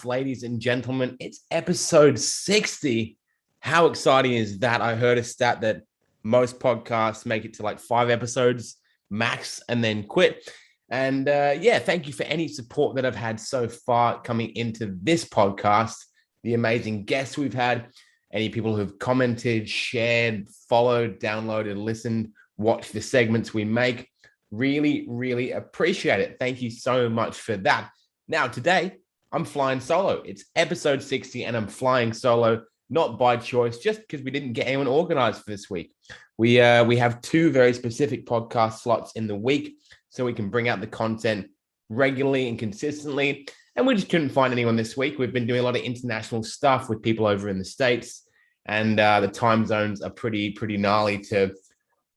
Ladies and gentlemen, it's episode 60. How exciting is that? I heard a stat that most podcasts make it to like 5 episodes max and then quit. And thank you for any support that I've had so far coming into this podcast, the amazing guests we've had, any people who've commented, shared, followed, downloaded, listened, watched the segments we make. Really, really appreciate it. Thank you so much for that. Now, today, I'm flying solo. It's episode 60 and I'm flying solo, not by choice, just because we didn't get anyone organized for this week. We have two very specific podcast slots in the week so we can bring out the content regularly and consistently. And we just couldn't find anyone this week. We've been doing a lot of international stuff with people over in the States, and the time zones are pretty gnarly to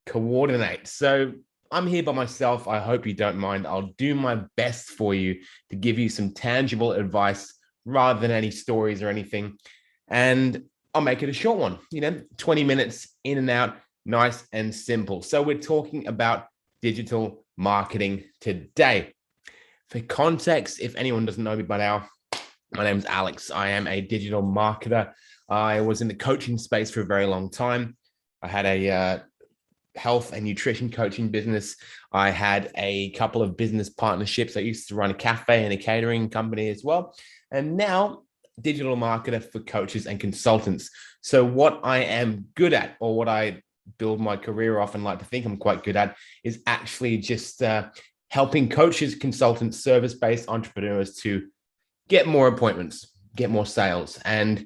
coordinate. So I'm here by myself. I hope you don't mind. I'll do my best for you to give you some tangible advice rather than any stories or anything. And I'll make it a short one, 20 minutes in and out, nice and simple. So we're talking about digital marketing today. For context, if anyone doesn't know me by now, my name's Alex. I am a digital marketer. I was in the coaching space for a very long time. I had a health and nutrition coaching business. I had a couple of business partnerships. I used to run a cafe and a catering company as well. And now digital marketer for coaches and consultants. So what I am good at, or what I build my career off and like to think I'm quite good at, is actually just helping coaches, consultants, service-based entrepreneurs to get more appointments, get more sales. And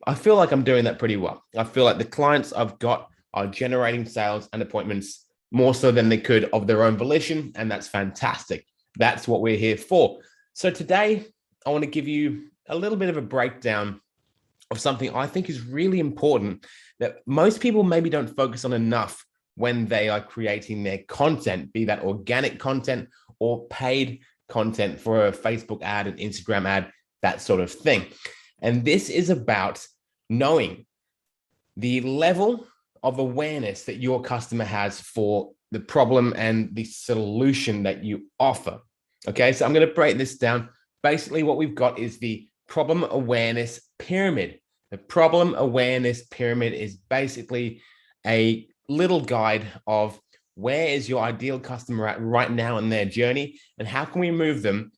I feel like I'm doing that pretty well. I feel like the clients I've got are generating sales and appointments more so than they could of their own volition. And that's fantastic. That's what we're here for. So today, I want to give you a little bit of a breakdown of something I think is really important that most people maybe don't focus on enough when they are creating their content, be that organic content or paid content for a Facebook ad, an Instagram ad, that sort of thing. And this is about knowing the level of awareness that your customer has for the problem and the solution that you offer. Okay, so I'm going to break this down. Basically, what we've got is the problem awareness pyramid. The problem awareness pyramid is basically a little guide of where is your ideal customer at right now in their journey, and how can we move them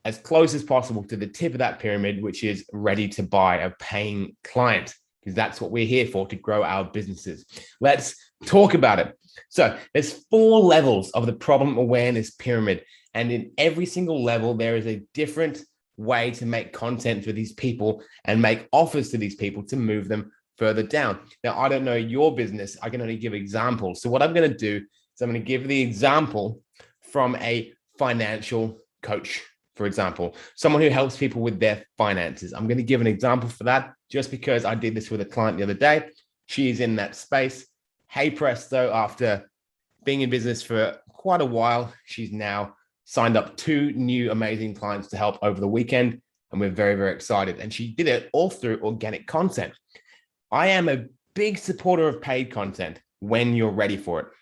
as close as possible to the tip of that pyramid, which is ready to buy, a paying client. Because that's what we're here for, to grow our businesses. Let's talk about it. So there's 4 levels of the problem awareness pyramid. And in every single level, there is a different way to make content for these people and make offers to these people to move them further down. Now, I don't know your business. I can only give examples. So what I'm going to do is I'm going to give the example from a financial coach, for example, someone who helps people with their finances. I'm going to give an example for that just because I did this with a client the other day. She's in that space. Hey presto, after being in business for quite a while, she's now signed up 2 new amazing clients to help over the weekend. And we're very, very excited. And she did it all through organic content. I am a big supporter of paid content when you're ready for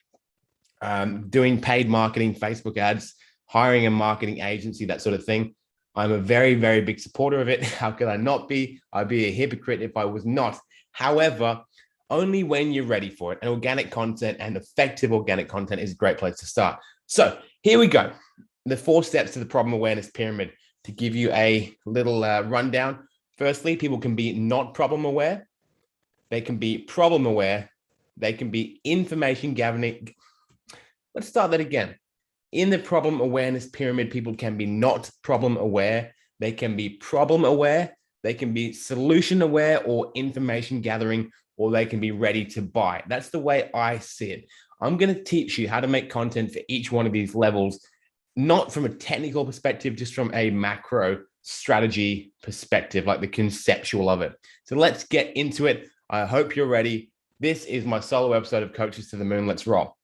it. Doing paid marketing, Facebook ads, hiring a marketing agency, that sort of thing. I'm a very, very big supporter of it. How could I not be? I'd be a hypocrite if I was not. However, only when you're ready for it. And organic content and effective organic content is a great place to start. So here we go. The 4 steps to the problem awareness pyramid. To give you a little rundown. Firstly, people can be not problem aware. They can be problem aware. They can be information gathering. Let's start that again. In the problem awareness pyramid, people can be not problem aware. They can be problem aware. They can be solution aware or information gathering, or they can be ready to buy. That's the way I see it. I'm going to teach you how to make content for each one of these levels, not from a technical perspective, just from a macro strategy perspective, like the conceptual of it. So let's get into it. I hope you're ready. This is my solo episode of Coaches to the Moon. Let's roll.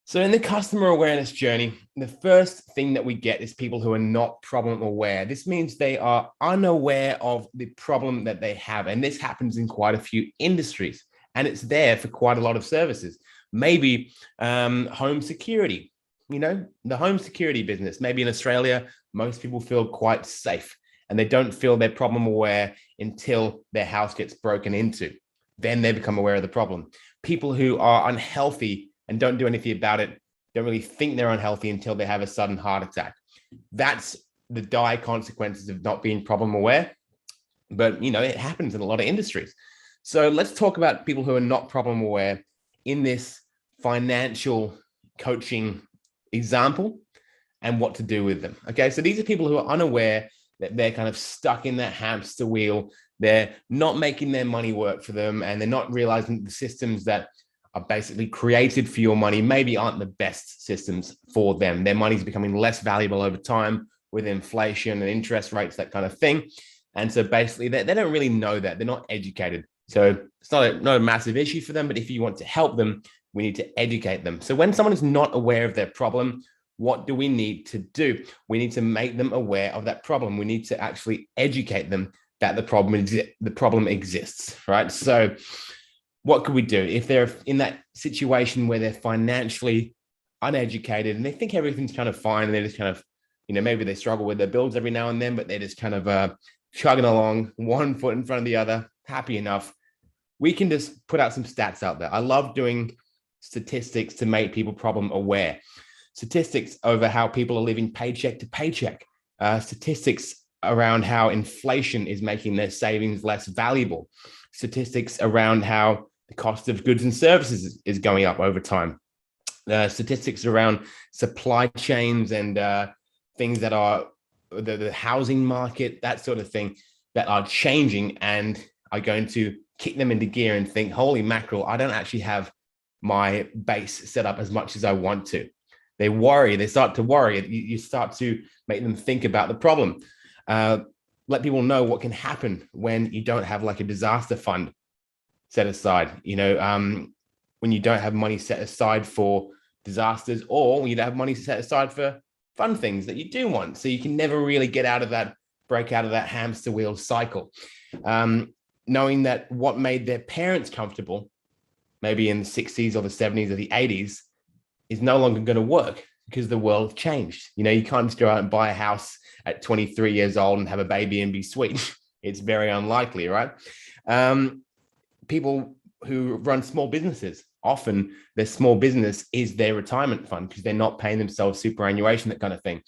So in the customer awareness journey, the first thing that we get is people who are not problem aware. This means they are unaware of the problem that they have. And this happens in quite a few industries. And it's there for quite a lot of services. Maybe home security, the home security business. Maybe in Australia, most people feel quite safe. and they don't feel they're problem aware until their house gets broken into. Then they become aware of the problem. People who are unhealthy and don't do anything about it don't really think they're unhealthy until they have a sudden heart attack. That's the dire consequences of not being problem aware. But, it happens in a lot of industries. So let's talk about people who are not problem aware in this financial coaching example and what to do with them. Okay, so these are people who are unaware that they're kind of stuck in that hamster wheel. They're not making their money work for them, and they're not realizing the systems that are basically created for your money maybe aren't the best systems for them. Their money's becoming less valuable over time with inflation and interest rates, that kind of thing. And so basically they don't really know that. They're not educated. So it's not a massive issue for them, but if you want to help them, we need to educate them. So when someone is not aware of their problem, what do we need to do? We need to make them aware of that problem. We need to actually educate them that the problem exists, right? So what could we do if they're in that situation where they're financially uneducated and they think everything's kind of fine, and they're just kind of, maybe they struggle with their bills every now and then, but they're just kind of chugging along, one foot in front of the other, happy enough. We can just put out some stats out there. I love doing statistics to make people problem aware. Statistics over how people are living paycheck to paycheck. Statistics around how inflation is making their savings less valuable. Statistics around how the cost of goods and services is going up over time. Statistics around supply chains and things that are the housing market, that sort of thing, that are changing and are going to kick them into gear and think, holy mackerel, I don't actually have my base set up as much as I want to. They start to worry. You start to make them think about the problem. Let people know what can happen when you don't have like a disaster fund set aside, when you don't have money set aside for disasters, or when you don't have money set aside for fun things that you do want. So you can never really break out of that hamster wheel cycle. Knowing that what made their parents comfortable, maybe in the 60s or the 70s or the 80s, is no longer going to work because the world changed. You can't just go out and buy a house at 23 years old and have a baby and be sweet. It's very unlikely, right? People who run small businesses, often their small business is their retirement fund because they're not paying themselves superannuation, that kind of thing.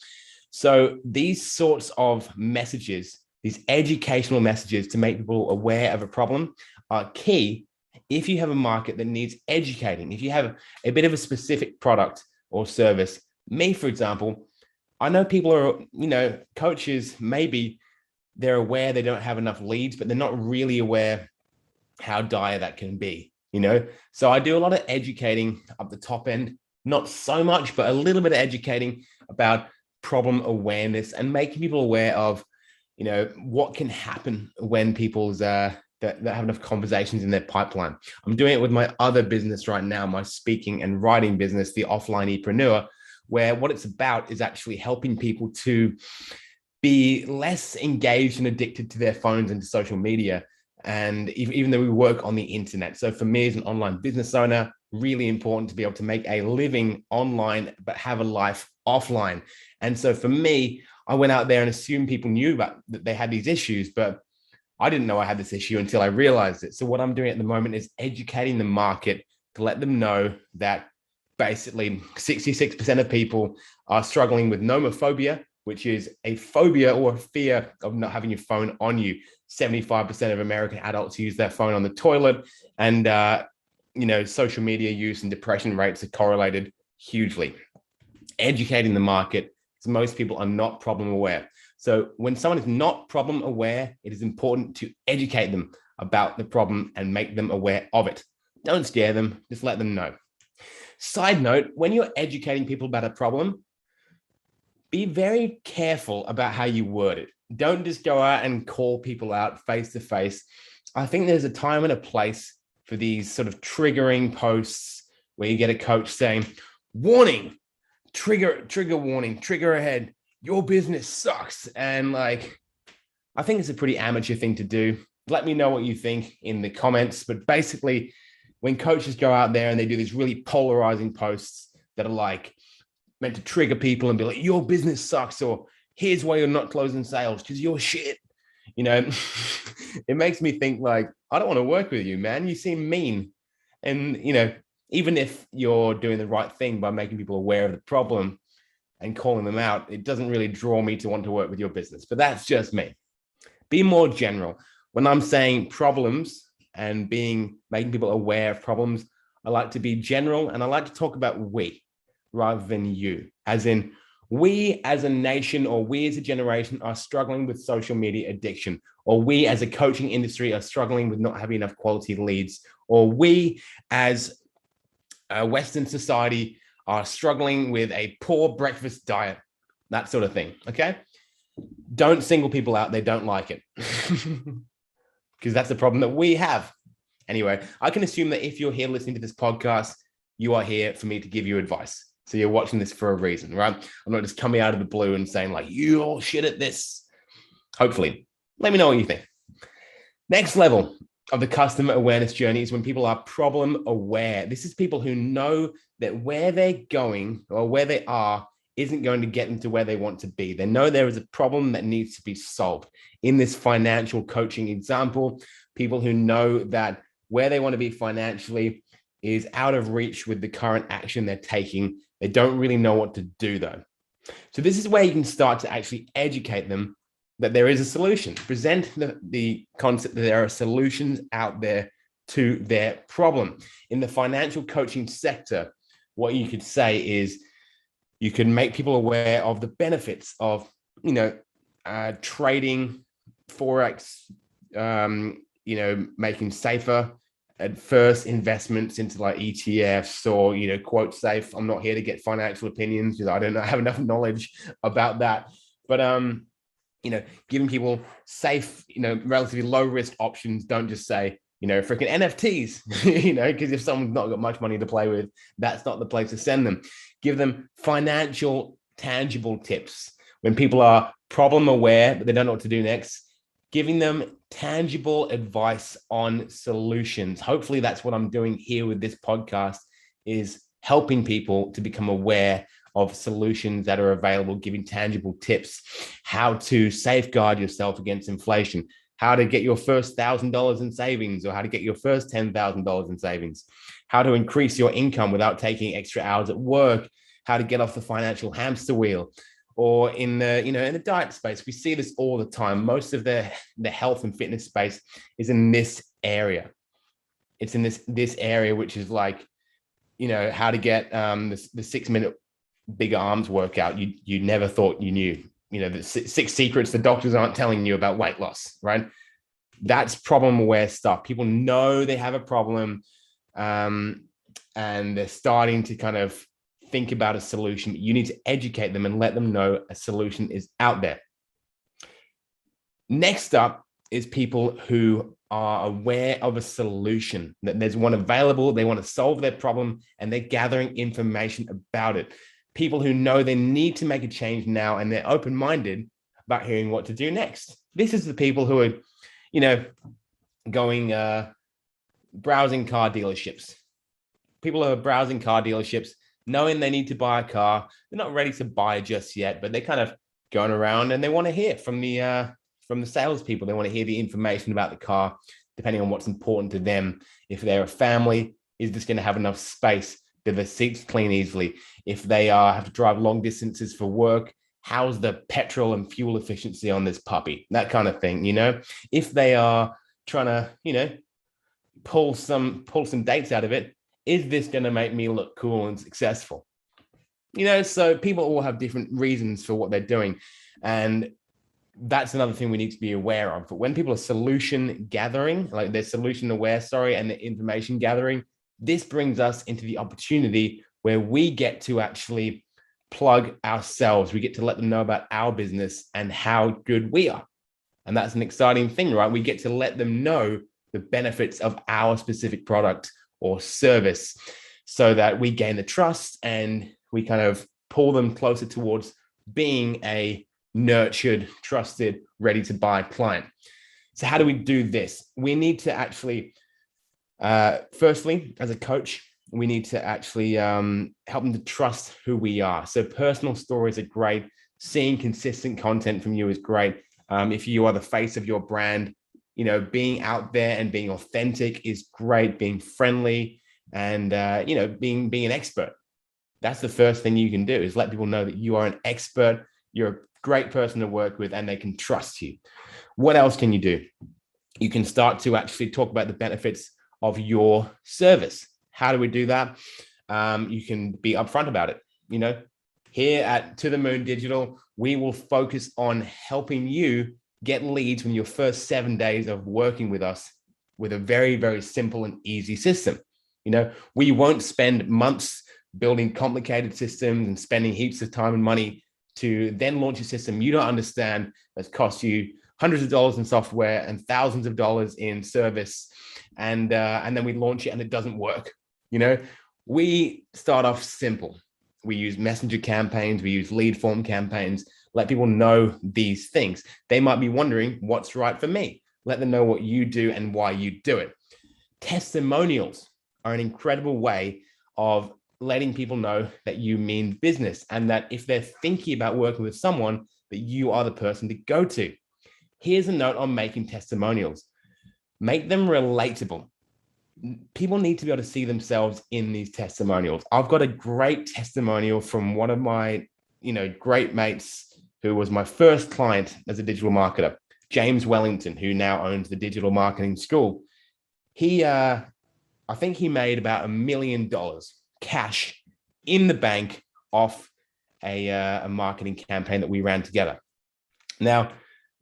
So these sorts of messages, these educational messages to make people aware of a problem, are key if you have a market that needs educating. If you have a bit of a specific product or service. Me, for example, I know people are, coaches, maybe they're aware they don't have enough leads, but they're not really aware how dire that can be. So I do a lot of educating up the top end, not so much, but a little bit of educating about problem awareness and making people aware of, what can happen when people's that have enough conversations in their pipeline. I'm doing it with my other business right now, my speaking and writing business, the Offlinepreneur, where what it's about is actually helping people to be less engaged and addicted to their phones and to social media. And even though we work on the internet. So for me as an online business owner, really important to be able to make a living online, but have a life offline. And so for me, I went out there and assumed people knew that they had these issues, but I didn't know I had this issue until I realized it. So what I'm doing at the moment is educating the market to let them know that basically 66% of people are struggling with nomophobia, which is a phobia or a fear of not having your phone on you. 75% of American adults use their phone on the toilet, and social media use and depression rates are correlated hugely. Educating the market, because most people are not problem aware. So when someone is not problem aware, it is important to educate them about the problem and make them aware of it. Don't scare them, just let them know. Side note, when you're educating people about a problem, be very careful about how you word it. Don't just go out and call people out face to face. I think there's a time and a place for these sort of triggering posts where you get a coach saying, warning, trigger warning, trigger ahead, your business sucks. And I think it's a pretty amateur thing to do. Let me know what you think in the comments. But basically, when coaches go out there and they do these really polarizing posts that are meant to trigger people and be like, your business sucks, or here's why you're not closing sales, because you're shit. You know, it makes me think like, I don't want to work with you, man. You seem mean. And, you know, even if you're doing the right thing by making people aware of the problem and calling them out, it doesn't really draw me to want to work with your business. But that's just me. Be more general. When I'm saying problems and making people aware of problems, I like to be general, and I like to talk about we rather than you, as in we as a nation or we as a generation are struggling with social media addiction, or we as a coaching industry are struggling with not having enough quality leads, or we as a Western society are struggling with a poor breakfast diet, that sort of thing. Okay. Don't single people out. They don't like it because that's the problem that we have. Anyway, I can assume that if you're here listening to this podcast, you are here for me to give you advice. So you're watching this for a reason, right? I'm not just coming out of the blue and saying like, you all shit at this. Hopefully, let me know what you think. Next level of the customer awareness journey is when people are problem aware. This is people who know that where they're going or where they are isn't going to get them to where they want to be. They know there is a problem that needs to be solved. In this financial coaching example, people who know that where they want to be financially is out of reach with the current action they're taking. They don't really know what to do though. So this is where you can start to actually educate them that there is a solution. Present the concept that there are solutions out there to their problem. In the financial coaching sector, what you could say is you can make people aware of the benefits of, trading, Forex, making safer at first investments into like ETFs or, quote safe. I'm not here to get financial opinions because I don't have enough knowledge about that. But, giving people safe, relatively low risk options. Don't just say, freaking NFTs, because if someone's not got much money to play with, that's not the place to send them. Give them financial, tangible tips. When people are problem aware, but they don't know what to do next, giving them tangible advice on solutions. Hopefully that's what I'm doing here with this podcast, is helping people to become aware of solutions that are available, giving tangible tips, how to safeguard yourself against inflation, how to get your first $1,000 in savings, or how to get your first $10,000 in savings, how to increase your income without taking extra hours at work, how to get off the financial hamster wheel. Or in the diet space, we see this all the time. Most of the health and fitness space is in this area. It's in this area, which is like, how to get the 6-minute big arms workout you never thought you knew. The 6 secrets the doctors aren't telling you about weight loss, right? That's problem aware stuff. People know they have a problem, and they're starting to kind of think about a solution. You need to educate them and let them know a solution is out there. Next up is people who are aware of a solution, that there's one available, they want to solve their problem, and they're gathering information about it. People who know they need to make a change now, and they're open-minded about hearing what to do next. This is the people who are, going, browsing car dealerships. People who are browsing car dealerships, knowing they need to buy a car. They're not ready to buy just yet, but they're kind of going around and they want to hear from the salespeople. They want to hear the information about the car, depending on what's important to them. If they're a family, is this going to have enough space? Do the seats clean easily? If they have to drive long distances for work, how's the petrol and fuel efficiency on this puppy? That kind of thing, If they are trying to, pull some dates out of it, is this going to make me look cool and successful? So people all have different reasons for what they're doing. And that's another thing we need to be aware of. But when people are solution gathering, like they're solution aware, and they're information gathering, this brings us into the opportunity where we get to actually plug ourselves. We get to let them know about our business and how good we are. And that's an exciting thing, right? We get to let them know the benefits of our specific product or service, so that we gain the trust and we kind of pull them closer towards being a nurtured, trusted, ready to buy client. So how do we do this? We need to actually, firstly, as a coach, we need to actually help them to trust who we are. So personal stories are great. seeing consistent content from you is great. If you are the face of your brand, being out there and being authentic is great. Being friendly and, being an expert. That's the first thing you can do, is let people know that you are an expert. You're a great person to work with and they can trust you. What else can you do? You can start to actually talk about the benefits of your service. How do we do that? You can be upfront about it. Here at To The Moon Digital, we will focus on helping you get leads from your first 7 days of working with us with a very, very simple and easy system. We won't spend months building complicated systems and spending heaps of time and money to then launch a system you don't understand that's cost you hundreds of dollars in software and thousands of dollars in service. And then we launch it and it doesn't work. We start off simple. We use messenger campaigns. We use lead form campaigns. Let people know these things. They might be wondering what's right for me. Let them know what you do and why you do it. Testimonials are an incredible way of letting people know that you mean business and that if they're thinking about working with someone, that you are the person to go to. Here's a note on making testimonials. Make them relatable. People need to be able to see themselves in these testimonials. I've got a great testimonial from one of my, great mates who was my first client as a digital marketer, James Wellington, who now owns the Digital Marketing School. I think he made about $1 million cash in the bank off a marketing campaign that we ran together. Now,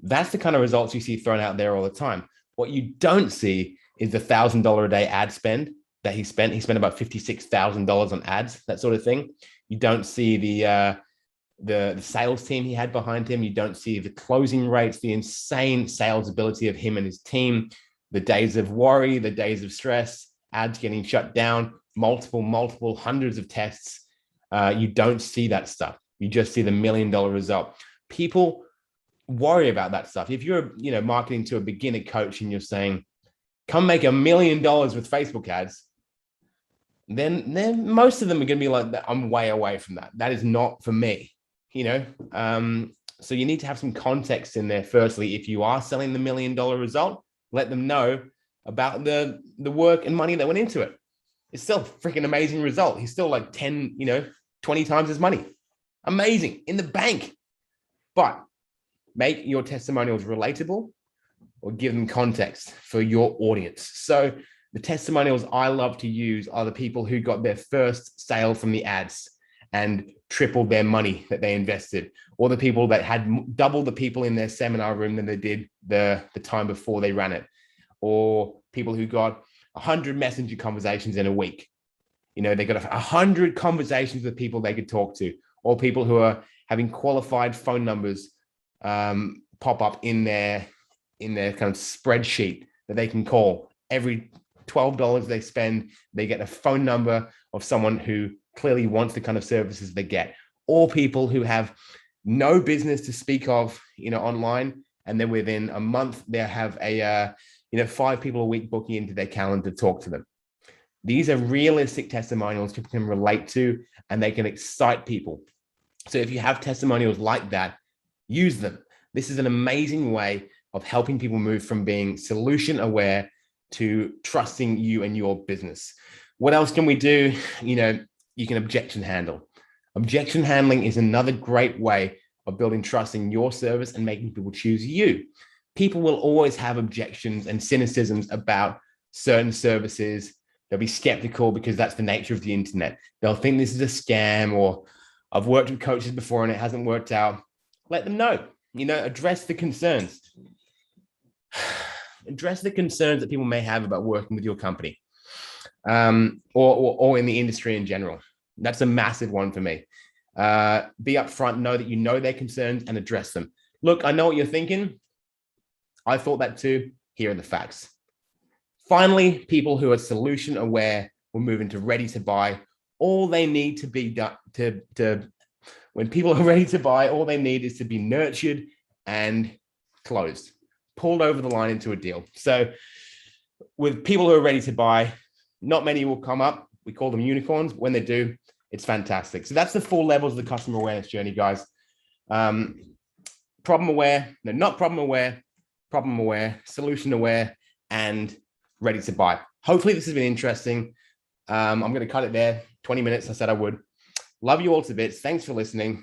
that's the kind of results you see thrown out there all the time. What you don't see is the $1,000 a day ad spend that he spent. He spent about $56,000 on ads, that sort of thing. You don't see the sales team he had behind him. You don't see the closing rates, the insane sales ability of him and his team, the days of worry, the days of stress, ads getting shut down, multiple hundreds of tests. You don't see that stuff. You just see the $1 million result. People worry about that stuff. If you're, marketing to a beginner coach and you're saying, come make $1 million with Facebook ads, then most of them are going to be like, I'm way away from that. That is not for me, So you need to have some context in there. Firstly, if you are selling the $1 million result, let them know about the work and money that went into it. It's still a freaking amazing result. He's still like 10, 20 times his money. Amazing, in the bank. But make your testimonials relatable or give them context for your audience. So the testimonials I love to use are the people who got their first sale from the ads and tripled their money that they invested, or the people that had double the people in their seminar room than they did the time before they ran it, or people who got 100 messenger conversations in a week. They got 100 conversations with people they could talk to, or people who are having qualified phone numbers pop up in their kind of spreadsheet that they can call. Every $12 they spend, they get a phone number of someone who clearly wants the kind of services they get. Or people who have no business to speak of, online, and then within a month they have 5 people a week booking into their calendar to talk to them. These are realistic testimonials people can relate to, and they can excite people. So if you have testimonials like that, use them. This is an amazing way of helping people move from being solution aware to trusting you and your business. What else can we do? You can objection handle. Objection handling is another great way of building trust in your service and making people choose you. People will always have objections and cynicisms about certain services. They'll be skeptical because that's the nature of the internet. They'll think this is a scam, or I've worked with coaches before and it hasn't worked out. Let them know, address the concerns. Address the concerns that people may have about working with your company, or in the industry in general. That's a massive one for me. Be upfront, know that you know their concerns and address them. Look, I know what you're thinking. I thought that too. Here are the facts. Finally, people who are solution aware will move into ready to buy. All they need to be done when people are ready to buy, all they need is to be nurtured and closed, pulled over the line into a deal. So with people who are ready to buy, not many will come up. We call them unicorns. When they do, it's fantastic. So that's the 4 levels of the customer awareness journey, guys. Problem aware, no, not problem aware, solution aware, and ready to buy. Hopefully this has been interesting. I'm going to cut it there. 20 minutes. I said I would. Love you all to bits. Thanks for listening.